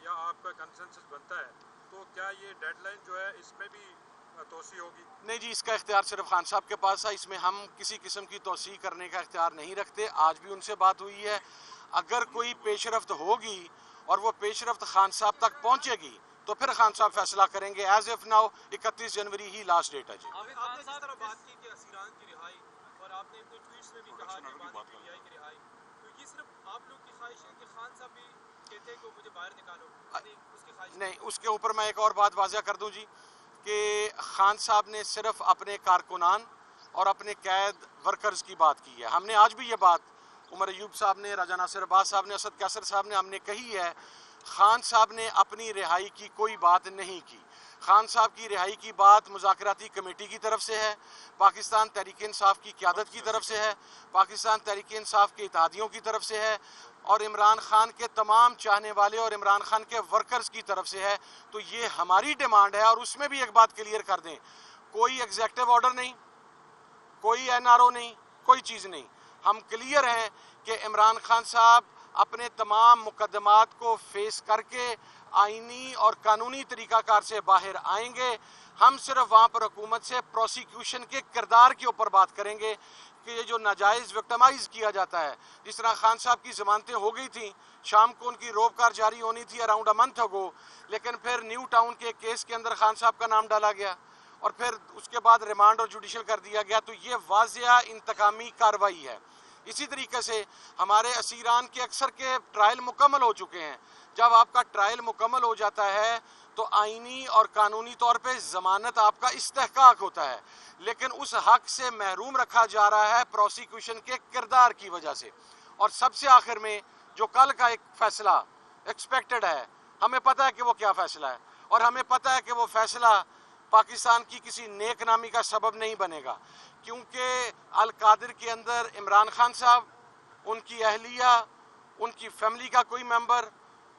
یا آپ کا کنسنسس بنتا ہے تو کیا یہ ڈیڈ لائن جو ہے اس میں بھی توسیع ہوگی؟ نہیں جی، اس کا اختیار صرف خان صاحب کے پاس ہے، اس میں ہم کسی قسم کی توسیع کرنے کا اختیار نہیں رکھتے. آج بھی ان سے بات ہوئی ہے، اگر کوئی پیش رفت ہوگی اور وہ پیش رفت خان صاحب تک پہنچے گی تو پھر خان صاحب فیصلہ کریں گے. ایز اف ناؤ 31 جنوری ہی لاسٹ ڈیٹ ہے جی. آپ نے جس طرح بات کی کہ اسیران کی رہائی اور آپ نے اپنے ٹویٹس میں بھی کہا کہ باندی پی ٹی آئی کی رہائی، تو یہ صرف آپ لوگ کی خواہش ہے کہ خان صاحب بھی کہتے ہیں کہ مجھے باہر نکالو، اس کی خواہش نہیں، اس کے اوپر میں ایک اور بات واضح کر دوں جی کہ خان صاحب نے صرف اپنے کارکنان اور اپنے قید ورکرز کی بات کی ہے. ہم نے آج بھی یہ بات عمر ایوب صاحب نے، راجہ ناصر عباس صاحب نے، اسد کیسر صاحب نے ہم نے کہی ہے. خان صاحب نے اپنی رہائی کی کوئی بات نہیں کی. خان صاحب کی رہائی کی بات مذاکراتی کمیٹی کی طرف سے ہے، پاکستان تحریک انصاف کی قیادت کی طرف سے ہے، پاکستان تحریک انصاف کے اتحادیوں کی طرف سے ہے اور عمران خان کے تمام چاہنے والے اور عمران خان کے ورکرز کی طرف سے ہے. تو یہ ہماری ڈیمانڈ ہے. اور اس میں بھی ایک بات کلیئر کر دیں، کوئی ایگزیکٹو آرڈر نہیں، کوئی NRO نہیں، کوئی چیز نہیں. ہم کلیئر ہیں کہ عمران خان صاحب اپنے تمام مقدمات کو فیس کر کے آئینی اور قانونی طریقہ کار سے باہر آئیں گے. ہم صرف وہاں پر حکومت سے پروسیکیوشن کے کردار کے اوپر بات کریں گے کہ یہ جو ناجائز وکٹمائز کیا جاتا ہے، جس طرح خان صاحب کی ضمانتیں ہو گئی تھیں، شام کو ان کی روبکار جاری ہونی تھی اراؤنڈ منتھ اگو، لیکن پھر نیو ٹاؤن کے کیس کے اندر خان صاحب کا نام ڈالا گیا اور پھر اس کے بعد ریمانڈ اور جوڈیشل کر دیا گیا. تو یہ واضح انتقامی کارروائی ہے. اسی طریقے سے ہمارے اسیران کے اکثر کے ٹرائل مکمل ہو چکے ہیں. جب آپ کا ٹرائل مکمل ہو جاتا ہے تو آئینی اور قانونی طور پہ ضمانت آپ کا استحقاق ہوتا ہے، لیکن اس حق سے محروم رکھا جا رہا ہے پروسیکیوشن کے کردار کی وجہ سے. اور سب سے آخر میں جو کل کا ایک فیصلہ ایکسپیکٹڈ ہے، ہمیں پتہ ہے کہ وہ کیا فیصلہ ہے اور ہمیں پتہ ہے کہ وہ فیصلہ پاکستان کی کسی نیک نامی کا سبب نہیں بنے گا، کیونکہ القادر کے اندر عمران خان صاحب، ان کی اہلیہ، ان کی فیملی کا کوئی ممبر،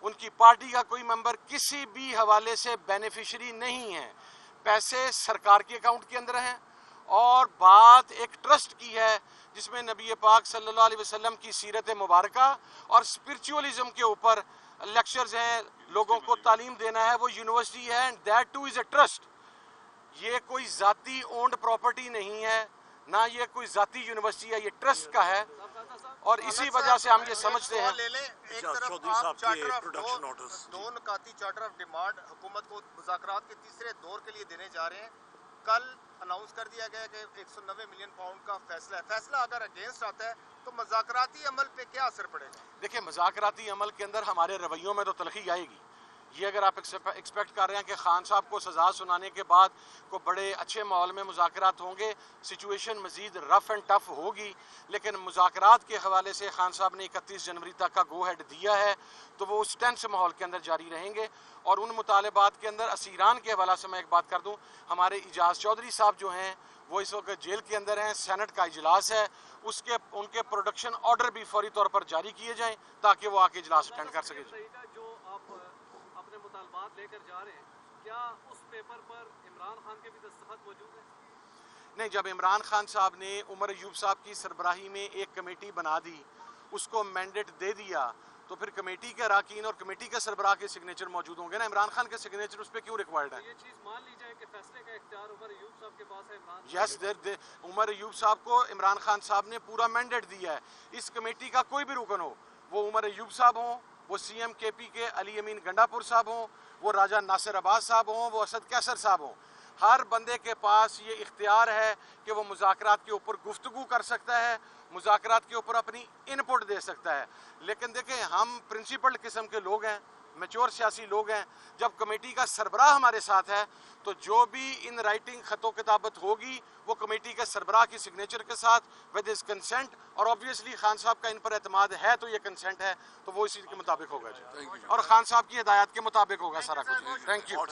ان کی پارٹی کا کوئی ممبر کسی بھی حوالے سے بینیفیشری نہیں ہے. پیسے سرکار کے اکاؤنٹ کے اندر ہیں اور بات ایک ٹرسٹ کی ہے جس میں نبی پاک صلی اللہ علیہ وسلم کی سیرت مبارکہ اور اسپرچولی کے اوپر لیکچرز ہیں، لوگوں کو تعلیم دینا ہے. وہ یونیورسٹی ہے and that two is a trust. یہ کوئی ذاتی اونڈ پراپرٹی نہیں ہے، نہ یہ کوئی ذاتی یونیورسٹی ہے، یہ ٹرسٹ کا ہے. اور اسی وجہ سے ہم یہ سمجھتے ہیں. ایک طرف آپ چارٹر آف دو نکاتی چارٹر آف ڈیمانڈ حکومت کو مذاکرات کے تیسرے دور کے لیے دینے جا رہے ہیں. کل اناؤنس کر دیا گیا کہ 190 ملین پاؤنڈ کا فیصلہ ہے. فیصلہ اگر اگینسٹ آتا ہے تو مذاکراتی عمل پہ کیا اثر پڑے گا؟ دیکھیں، مذاکراتی عمل کے اندر ہمارے رویوں میں تو تلخی آئے گی. یہ اگر آپ ایکسپیکٹ کر رہے ہیں کہ خان صاحب کو سزا سنانے کے بعد کو بڑے اچھے ماحول میں مذاکرات ہوں گے، سچویشن مزید رف اینڈ ٹف ہوگی، لیکن مذاکرات کے حوالے سے خان صاحب نے 31 جنوری تک کا گو ہیڈ دیا ہے تو وہ اس ٹینس ماحول کے اندر جاری رہیں گے. اور ان مطالبات کے اندر اسیران کے حوالے سے میں ایک بات کر دوں، ہمارے اجاز چودھری صاحب جو ہیں وہ اس وقت جیل کے اندر ہیں. سینٹ کا اجلاس ہے، ان کے پروڈکشن آرڈر بھی فوری طور پر جاری کیے جائیں تاکہ وہ آ کے اجلاس اٹینڈ کر سکے. جو آپ اپنے مطالبات لے کر جا رہے ہیں، کیا اس پیپر پر عمران خان کے بھی دستخط موجود ہیں؟ نہیں، جب عمران خان صاحب نے عمر ایوب صاحب کی سربراہی میں ایک کمیٹی بنا دی، اس کو مینڈیٹ دے دیا، تو پھر کمیٹی کے اراکین اور کمیٹی کے سربراہ کے سگنیچر موجود ہوں گے نا. عمران خان کے سگنیچر اس پہ کیوں ریکوائرڈ ہے؟ یہ چیز مان لی جائے کہ فیصلے کا اختیار عمر ایوب صاحب کے پاس ہے. عمر ایوب صاحب کو عمران خان صاحب نے پورا مینڈیٹ دیا ہے. اس کمیٹی کا کوئی بھی رکن ہو، وہ عمر ایوب صاحب ہوں، وہ CM-KP کے علی امین گنڈا پور صاحب ہوں، وہ راجہ ناصر عباس صاحب ہوں، وہ اسد کیسر صاحب ہوں، ہر بندے کے پاس یہ اختیار ہے کہ وہ مذاکرات کے اوپر گفتگو کر سکتا ہے، مذاکرات کے اوپر اپنی ان پٹ دے سکتا ہے. لیکن دیکھیں، ہم پرنسپل قسم کے لوگ ہیں، میچور سیاسی لوگ ہیں. جب کمیٹی کا سربراہ ہمارے ساتھ ہے تو جو بھی ان رائٹنگ خط و کتابت ہوگی وہ کمیٹی کے سربراہ کی سگنیچر کے ساتھ ود ہز کنسنٹ، اور آبویسلی خان صاحب کا ان پر اعتماد ہے تو یہ کنسنٹ ہے تو وہ اسی کے مطابق ہوگا جی، اور خان صاحب کی ہدایات کے مطابق ہوگا سارا کچھ. Thank you.